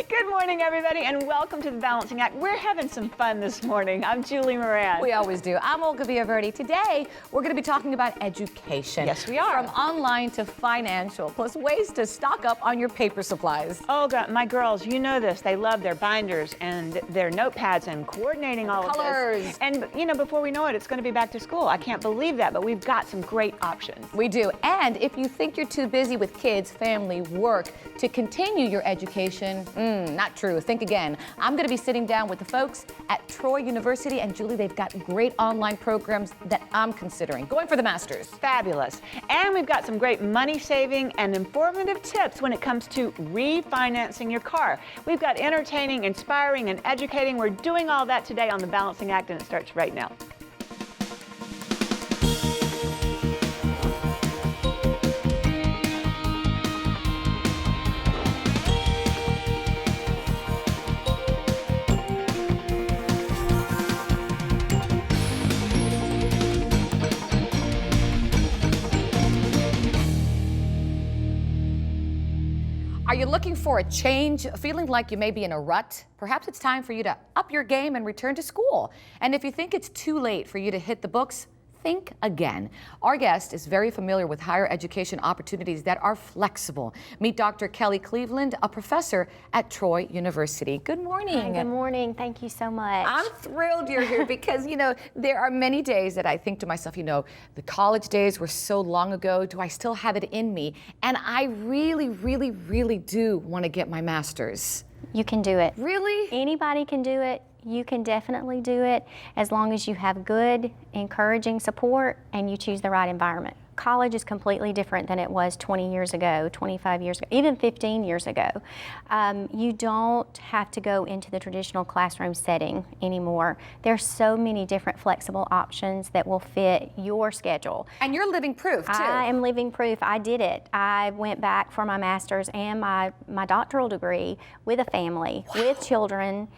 Good morning, everybody, and welcome to the Balancing Act. We're having some fun this morning. I'm Julie Moran. We always do. I'm Olga Villaverde. Today, we're going to be talking about education. Yes, we are. From online to financial, plus ways to stock up on your paper supplies. Olga, my girls, you know this. They love their binders and their notepads and coordinating all of this. And, you know, before we know it, it's going to be back to school. I can't believe that, but we've got some great options. We do. And if you think you're too busy with kids, family, work to continue your education, not true. Think again. I'm going to be sitting down with the folks at Troy University, and Julie, they've got great online programs that I'm considering. Going for the masters. Fabulous. And we've got some great money-saving and informative tips when it comes to refinancing your car. We've got entertaining, inspiring, and educating. We're doing all that today on the Balancing Act, and it starts right now. Are you looking for a change, feeling like you may be in a rut? Perhaps it's time for you to up your game and return to school. And if you think it's too late for you to hit the books, think again. Our guest is very familiar with higher education opportunities that are flexible. Meet Dr. Kelly Cleveland, a professor at Troy University. Good morning. Hi, good morning. Thank you so much. I'm thrilled you're here because, you know, there are many days that I think to myself, you know, the college days were so long ago. Do I still have it in me? And I really, really, really do want to get my master's. You can do it. Really? Anybody can do it. You can definitely do it as long as you have good, encouraging support and you choose the right environment. College is completely different than it was 20 years ago, 25 years ago, even 15 years ago. You don't have to go into the traditional classroom setting anymore. There's so many different flexible options that will fit your schedule. And you're living proof, too. I am living proof. I did it. I went back for my master's and my doctoral degree with a family, with children,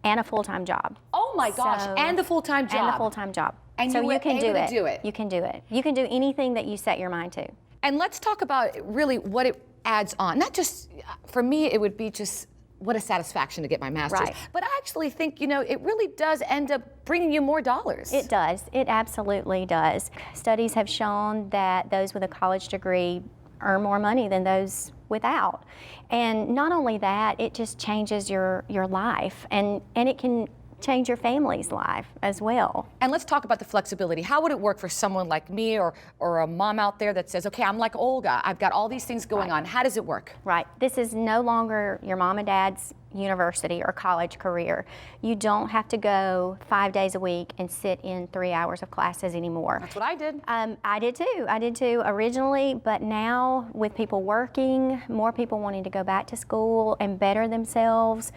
and a full-time job. Oh my gosh, and a full-time job. And a full-time job. And so you can do it. You can do it. You can do anything that you set your mind to. And let's talk about really what it adds on. Not just, for me, it would be just what a satisfaction to get my master's. Right. But I actually think, you know, it really does end up bringing you more dollars. It does. It absolutely does. Studies have shown that those with a college degree earn more money than those without. And not only that, it just changes your life, and it can change your family's life as well. And let's talk about the flexibility. How would it work for someone like me or a mom out there that says, okay, I'm like Olga, I've got all these things going on. How does it work? Right. This is no longer your mom and dad's university or college career. You don't have to go 5 days a week and sit in 3 hours of classes anymore. That's what I did. I did too. I did too originally, but now with people working, more people wanting to go back to school and better themselves,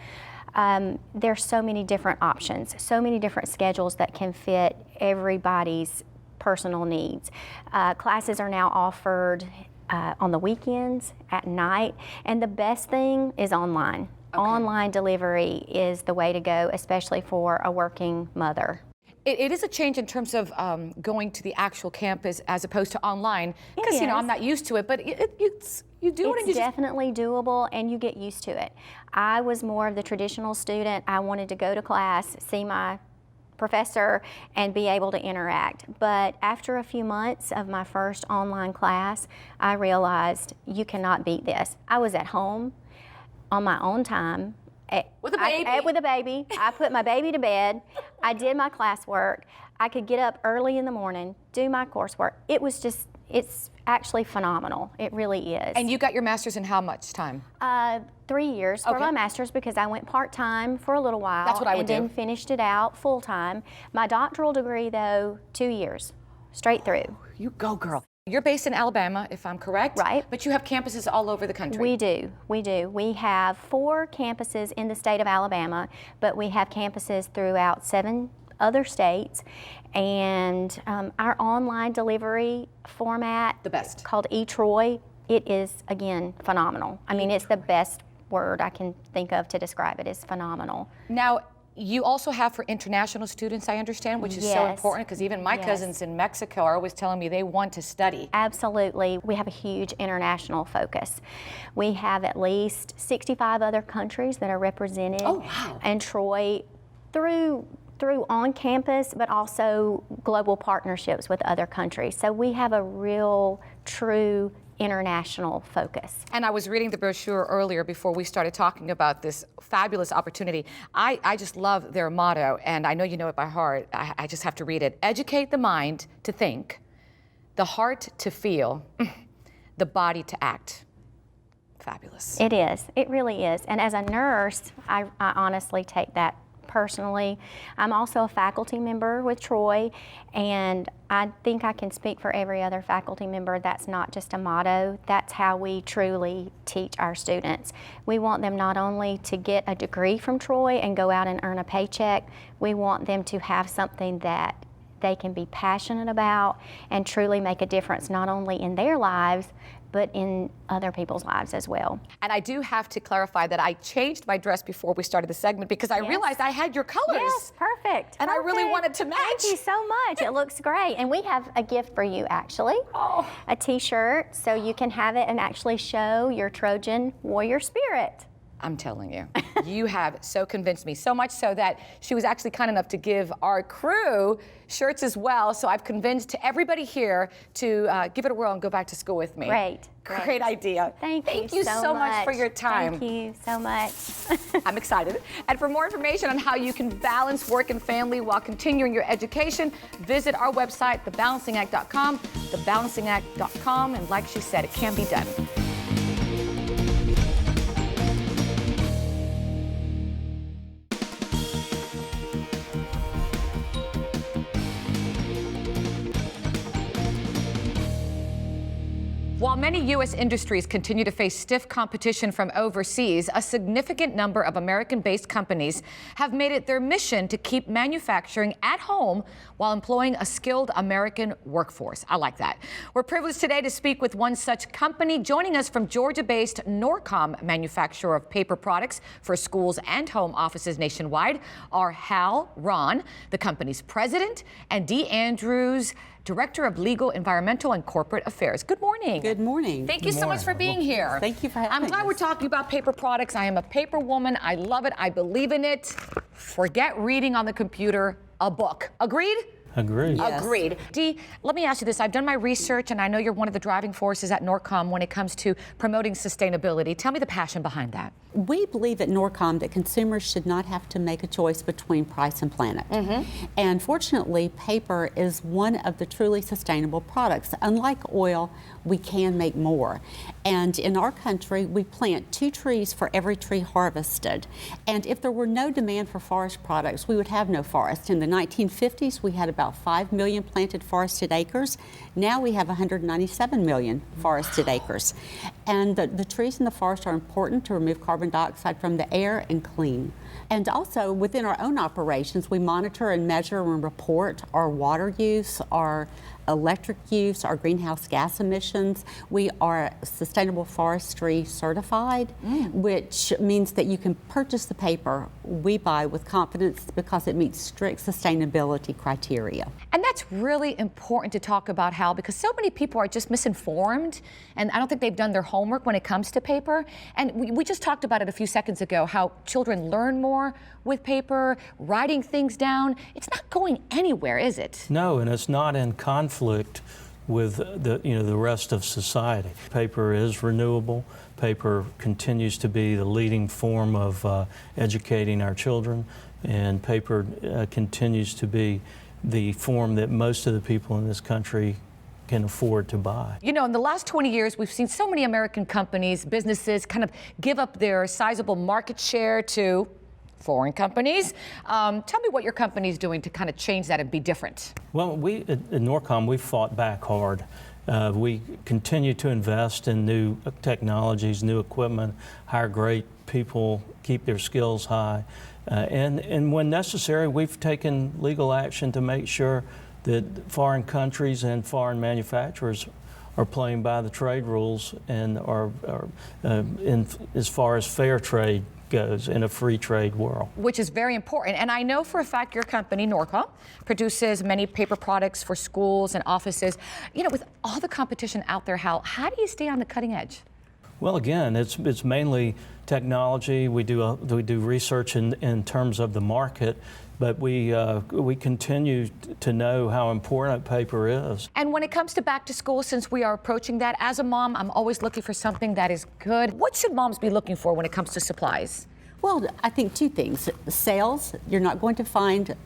there's so many different options, so many different schedules that can fit everybody's personal needs. Classes are now offered on the weekends, at night, and the best thing is online. Okay. Online delivery is the way to go, especially for a working mother. It is a change in terms of going to the actual campus as opposed to online, because, you know, I'm not used to it, but you do it. It's definitely doable, and you get used to it. I was more of the traditional student. I wanted to go to class, see my professor, and be able to interact. But after a few months of my first online class, I realized you cannot beat this. I was at home on my own time. With a baby. With a baby. I put my baby to bed. I did my classwork. I could get up early in the morning, do my coursework. It was just, it's actually phenomenal. It really is. And you got your master's in how much time? 3 years for my master's, because I went part-time for a little while. That's what I would do. And then finished it out full-time. My doctoral degree, though, 2 years, straight through. You go, girl. You're based in Alabama, if I'm correct. Right. But you have campuses all over the country. We do. We do. We have 4 campuses in the state of Alabama, but we have campuses throughout 7 other states. And our online delivery format, the best, called eTroy, it is, again, phenomenal. I mean, it's the best word I can think of to describe it. Is phenomenal. Now, you also have for international students, I understand, which is so Yes. important, because even my Yes. cousins in Mexico are always telling me they want to study. Absolutely. We have a huge international focus. We have at least 65 other countries that are represented Oh, wow. in Troy through on campus, but also global partnerships with other countries. So we have a real, true international focus. And I was reading the brochure earlier before we started talking about this fabulous opportunity. I just love their motto, and I know you know it by heart. I just have to read it. Educate the mind to think, the heart to feel, the body to act. Fabulous. It is. It really is. And as a nurse, I honestly take that personally. I'm also a faculty member with Troy, and I think I can speak for every other faculty member. That's not just a motto. That's how we truly teach our students. We want them not only to get a degree from Troy and go out and earn a paycheck, we want them to have something that they can be passionate about and truly make a difference not only in their lives, but in other people's lives as well. And I do have to clarify that I changed my dress before we started the segment because I realized I had your colors. Yes, perfect. And I really perfect. wanted to match. Thank you so much. It looks great. And we have a gift for you, actually. Oh. A t-shirt, so you can have it and actually show your Trojan warrior spirit. I'm telling you, you have so convinced me, so much so that she was actually kind enough to give our crew shirts as well. So I've convinced everybody here to give it a whirl and go back to school with me. Great. Great idea. Thank you so much for your time. Thank you so much. I'm excited. And for more information on how you can balance work and family while continuing your education, visit our website, thebalancingact.com, thebalancingact.com, and like she said, it can be done. While many U.S. industries continue to face stiff competition from overseas, a significant number of American-based companies have made it their mission to keep manufacturing at home while employing a skilled American workforce. I like that. We're privileged today to speak with one such company. Joining us from Georgia-based Norcom, manufacturer of paper products for schools and home offices nationwide, are Hal Ron, the company's president, and Dee Andrews, Director of Legal, Environmental, and Corporate Affairs. Good morning. Good morning. Thank you so much for being here. Thank you for having I'm glad us. we're talking about paper products. I am a paper woman. I love it. I believe in it. Forget reading on the computer, a book. Agreed? Agreed. Yes. Agreed. Dee, let me ask you this. I've done my research, and I know you're one of the driving forces at Norcom when it comes to promoting sustainability. Tell me the passion behind that. We believe at Norcom that consumers should not have to make a choice between price and planet. And fortunately, paper is one of the truly sustainable products. Unlike oil, we can make more. And in our country, we plant 2 trees for every tree harvested. And if there were no demand for forest products, we would have no forest. In the 1950s, we had about 5 million planted forested acres. Now we have 197 million forested acres. And the trees in the forest are important to remove carbon dioxide from the air and clean. And also within our own operations, we monitor and measure and report our water use, our electric use, our greenhouse gas emissions. We are sustainable forestry certified, which means that you can purchase the paper we buy with confidence because it meets strict sustainability criteria. And that's really important to talk about, Hal, because so many people are just misinformed, and I don't think they've done their homework when it comes to paper. And we just talked about it a few seconds ago, how children learn more with paper, writing things down. It's not going anywhere, is it? No, and it's not in conflict with the rest of society. Paper is renewable. Paper continues to be the leading form of educating our children, and paper continues to be the form that most of the people in this country can afford to buy. You know, in the last 20 years, we've seen so many American companies, businesses kind of give up their sizable market share to foreign companies. Tell me what your company is doing to kind of change that and be different. Well, we at Norcom, we've fought back hard. We continue to invest in new technologies, new equipment, hire great people, keep their skills high. And when necessary, we've taken legal action to make sure that foreign countries and foreign manufacturers are playing by the trade rules and are as far as fair trade goes in a free trade world. Which is very important. And I know for a fact your company, Norcom, produces many paper products for schools and offices. You know, with all the competition out there, Hal, how do you stay on the cutting edge? Well, again, it's mainly technology. We do research in terms of the market, but we continue to know how important paper is. And when it comes to back to school, since we are approaching that, as a mom, I'm always looking for something that is good. What should moms be looking for when it comes to supplies? Well, I think two things. Sales, you're not going to find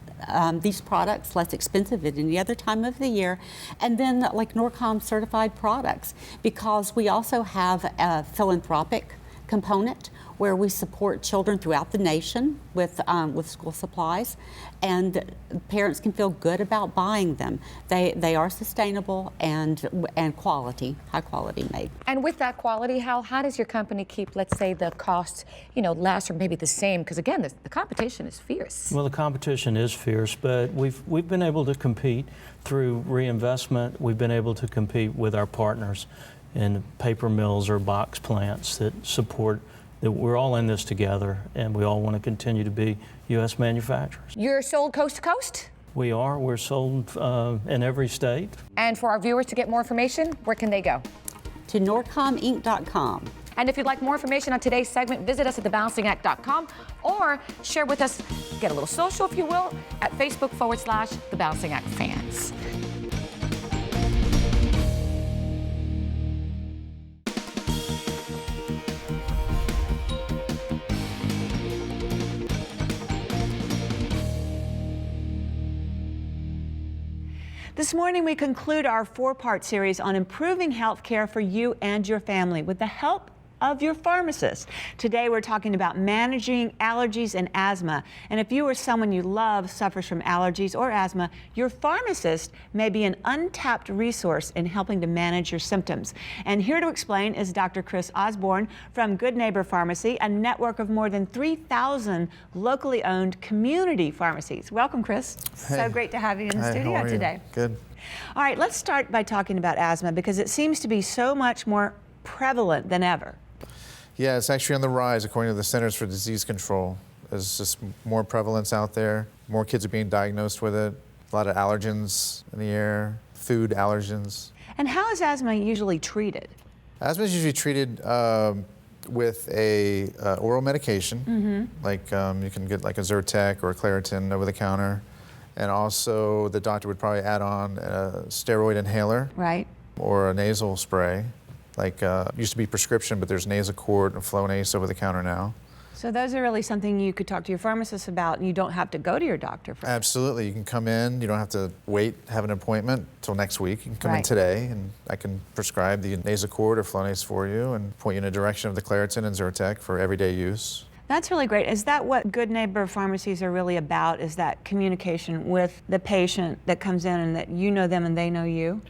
these products less expensive at any other time of the year. And then like Norcom certified products, because we also have a philanthropic component where we support children throughout the nation with school supplies, and parents can feel good about buying them. They are sustainable and quality, high quality made. And with that quality, Hal, how does your company keep, let's say, the costs, less or maybe the same? Because again, the competition is fierce. Well, the competition is fierce, but we've been able to compete through reinvestment. We've been able to compete with our partners in paper mills or box plants that support that we're all in this together, and we all want to continue to be U.S. manufacturers. You're sold coast to coast? We are. We're sold in every state. And for our viewers to get more information, where can they go? To norcominc.com. And if you'd like more information on today's segment, visit us at thebalancingAct.com or share with us, get a little social if you will, at Facebook.com/The Balancing Act Fans. This morning, we conclude our four-part series on improving health care for you and your family with the help of your pharmacist. Today, we're talking about managing allergies and asthma. And if you or someone you love suffers from allergies or asthma, your pharmacist may be an untapped resource in helping to manage your symptoms. And here to explain is Dr. Chris Osborne from Good Neighbor Pharmacy, a network of more than 3,000 locally owned community pharmacies. Welcome, Chris. Hey. So great to have you in the Hey, studio how are you? today. Good. All right, let's start by talking about asthma because it seems to be so much more prevalent than ever. Yeah, it's actually on the rise according to the Centers for Disease Control. There's just more prevalence out there. More kids are being diagnosed with it. A lot of allergens in the air, food allergens. And how is asthma usually treated? Asthma is usually treated with a oral medication, like you can get like a Zyrtec or a Claritin over the counter. And also the doctor would probably add on a steroid inhaler Right. or a nasal spray. Like used to be prescription, but there's Nasacort and Flonase over the counter now. So those are really something you could talk to your pharmacist about, and you don't have to go to your doctor for. Absolutely, you can come in. You don't have to wait, have an appointment till next week. You can come in Right. today, and I can prescribe the Nasacort or Flonase for you, and point you in a direction of the Claritin and Zyrtec for everyday use. That's really great. Is that what Good Neighbor Pharmacies are really about? Is that communication with the patient that comes in and that you know them and they know you?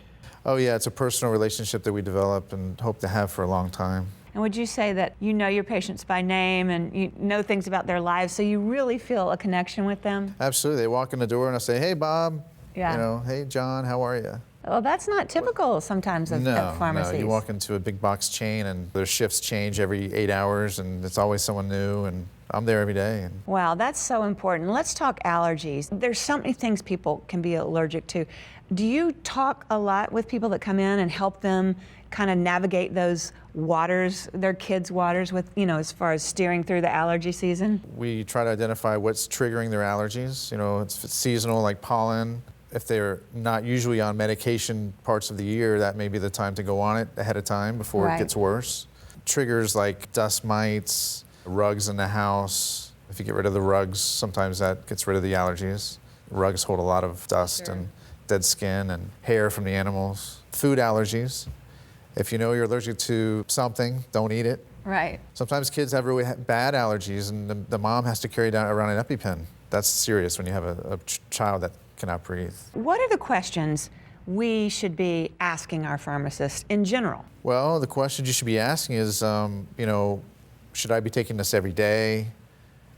Oh yeah, it's a personal relationship that we develop and hope to have for a long time. And would you say that you know your patients by name and you know things about their lives, so you really feel a connection with them? Absolutely, they walk in the door and I say, "Hey Bob," Yeah. "Hey John, how are you?" Well, that's not typical sometimes of pharmacies. No, you walk into a big box chain and their shifts change every 8 hours and it's always someone new, and I'm there every day. And Wow, that's so important. Let's talk allergies. There's so many things people can be allergic to. Do you talk a lot with people that come in and help them kind of navigate those waters, their kids' waters with, as far as steering through the allergy season? we try to identify what's triggering their allergies. If it's seasonal like pollen. If they're not usually on medication parts of the year, that may be the time to go on it ahead of time before Right. it gets worse. Triggers like dust mites, rugs in the house. If you get rid of the rugs, sometimes that gets rid of the allergies. Rugs hold a lot of dust and dead skin and hair from the animals. Food allergies. If you know you're allergic to something, don't eat it. Right. Sometimes kids have really bad allergies and the mom has to carry around an EpiPen. That's serious when you have a child that cannot breathe. What are the questions we should be asking our pharmacist in general? Well, the question you should be asking is, should I be taking this every day?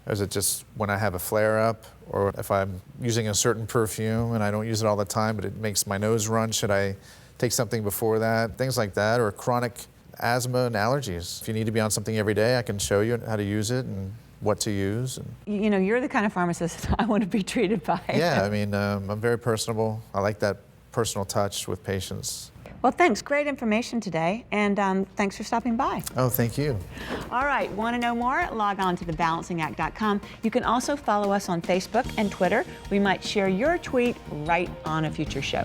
Or is it just when I have a flare-up? Or if I'm using a certain perfume and I don't use it all the time, but it makes my nose run, should I take something before that? Things like that. Or chronic asthma and allergies. If you need to be on something every day, I can show you how to use it and what to use. You know, you're the kind of pharmacist I want to be treated by. Yeah, I mean, I'm very personable. I like that personal touch with patients. Well, thanks. Great information today, and thanks for stopping by. Oh, thank you. All right, want to know more? Log on to thebalancingact.com. You can also follow us on Facebook and Twitter. We might share your tweet right on a future show.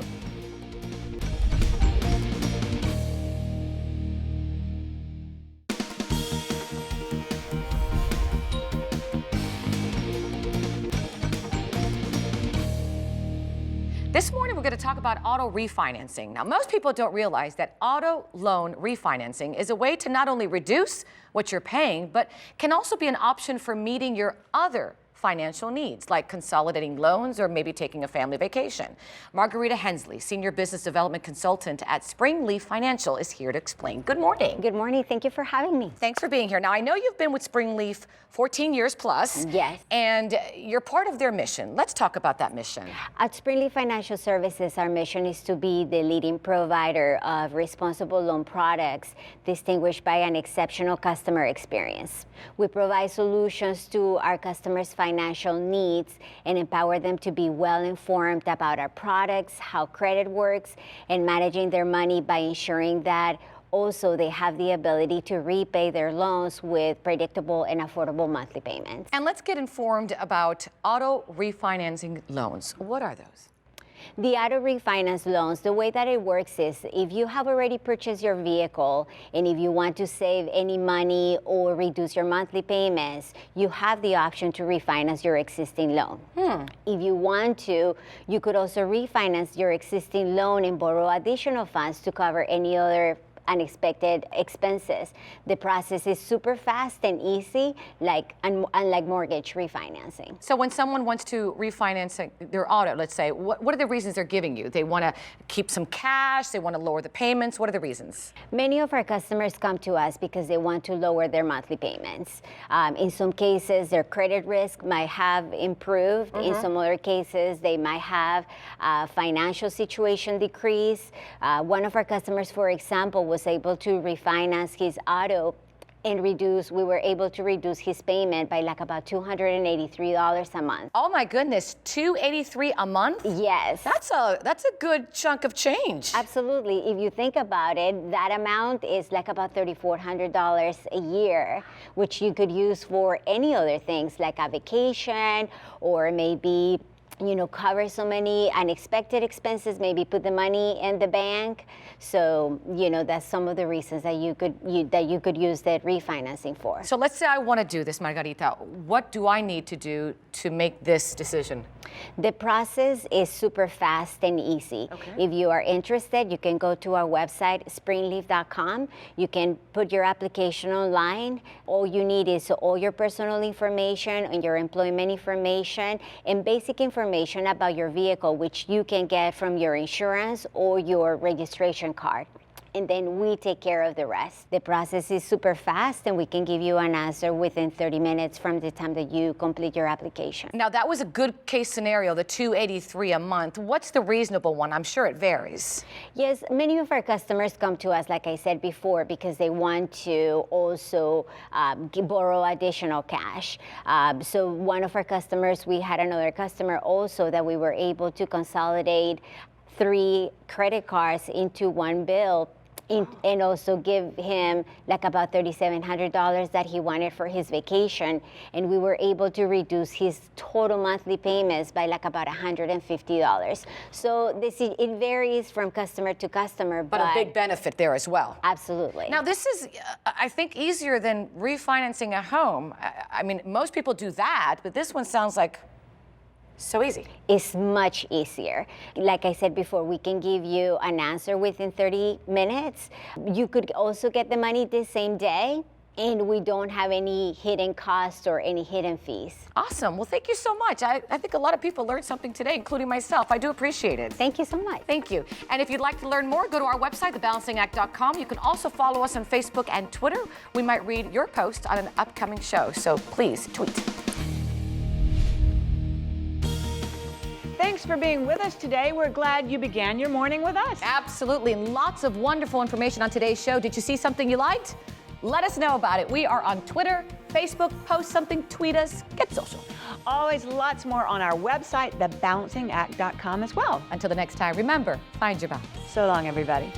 This morning, we're going to talk about auto refinancing. Now, most people don't realize that auto loan refinancing is a way to not only reduce what you're paying, but can also be an option for meeting your other financial needs, like consolidating loans or maybe taking a family vacation. Margarita Hensley, Senior Business Development Consultant at Springleaf Financial, is here to explain. Good morning. Good morning. Thank you for having me. Thanks for being here. Now, I know you've been with Springleaf 14 years plus. Yes. And you're part of their mission. Let's talk about that mission. At Springleaf Financial Services, our mission is to be the leading provider of responsible loan products distinguished by an exceptional customer experience. We provide solutions to our customers' financial needs and empower them to be well informed about our products, how credit works, and managing their money by ensuring that also they have the ability to repay their loans with predictable and affordable monthly payments. And let's get informed about auto refinancing loans. What are those? The auto refinance loans, the way that it works is if you have already purchased your vehicle and if you want to save any money or reduce your monthly payments, you have the option to refinance your existing loan. If you want to, you could also refinance your existing loan and borrow additional funds to cover any other unexpected expenses. The process is super fast and easy, unlike mortgage refinancing. So when someone wants to refinance their auto, let's say, what are the reasons they're giving you? They want to keep some cash, they want to lower the payments. What are the reasons? Many of our customers come to us because they want to lower their monthly payments. In some cases, their credit risk might have improved. In some other cases, they might have financial situation decrease. One of our customers, for example, was able to refinance his auto and we were able to reduce his payment by like about $283 a month. Oh my goodness, $283 a month? Yes. That's a good chunk of change. Absolutely. If you think about it, that amount is like about $3,400 a year, which you could use for any other things like a vacation or maybe cover so many unexpected expenses, maybe put the money in the bank. So, that's some of the reasons that you could use that refinancing for. So let's say I want to do this, Margarita. What do I need to do to make this decision? The process is super fast and easy. Okay. If you are interested, you can go to our website, springleaf.com. You can put your application online. All you need is all your personal information and your employment information and basic information about your vehicle, which you can get from your insurance or your registration card. And then we take care of the rest. The process is super fast and we can give you an answer within 30 minutes from the time that you complete your application. Now, that was a good case scenario, the $283 a month. What's the reasonable one? I'm sure it varies. Yes, many of our customers come to us, like I said before, because they want to also borrow additional cash. So one of our customers, we had another customer also that we were able to consolidate 3 credit cards into one bill and also give him like about $3,700 that he wanted for his vacation. And we were able to reduce his total monthly payments by like about $150. So it varies from customer to customer. But a big benefit there as well. Absolutely. Now, this is, I think, easier than refinancing a home. I mean, most people do that, but this one sounds like so easy. It's much easier. Like I said before, we can give you an answer within 30 minutes. You could also get the money the same day, and we don't have any hidden costs or any hidden fees. Awesome. Well, thank you so much. I think a lot of people learned something today, including myself. I do appreciate it. Thank you so much. Thank you. And if you'd like to learn more, go to our website, thebalancingact.com. You can also follow us on Facebook and Twitter. We might read your post on an upcoming show, so please tweet. Thanks Thanks for being with us today. We're glad you began your morning with us. Absolutely, and lots of wonderful information on today's show. Did you see something you liked? Let us know about it. We are on Twitter, Facebook. Post something, tweet us, get social. Always lots more on our website, thebalancingact.com as well. Until the next time, remember, find your balance. So long, everybody.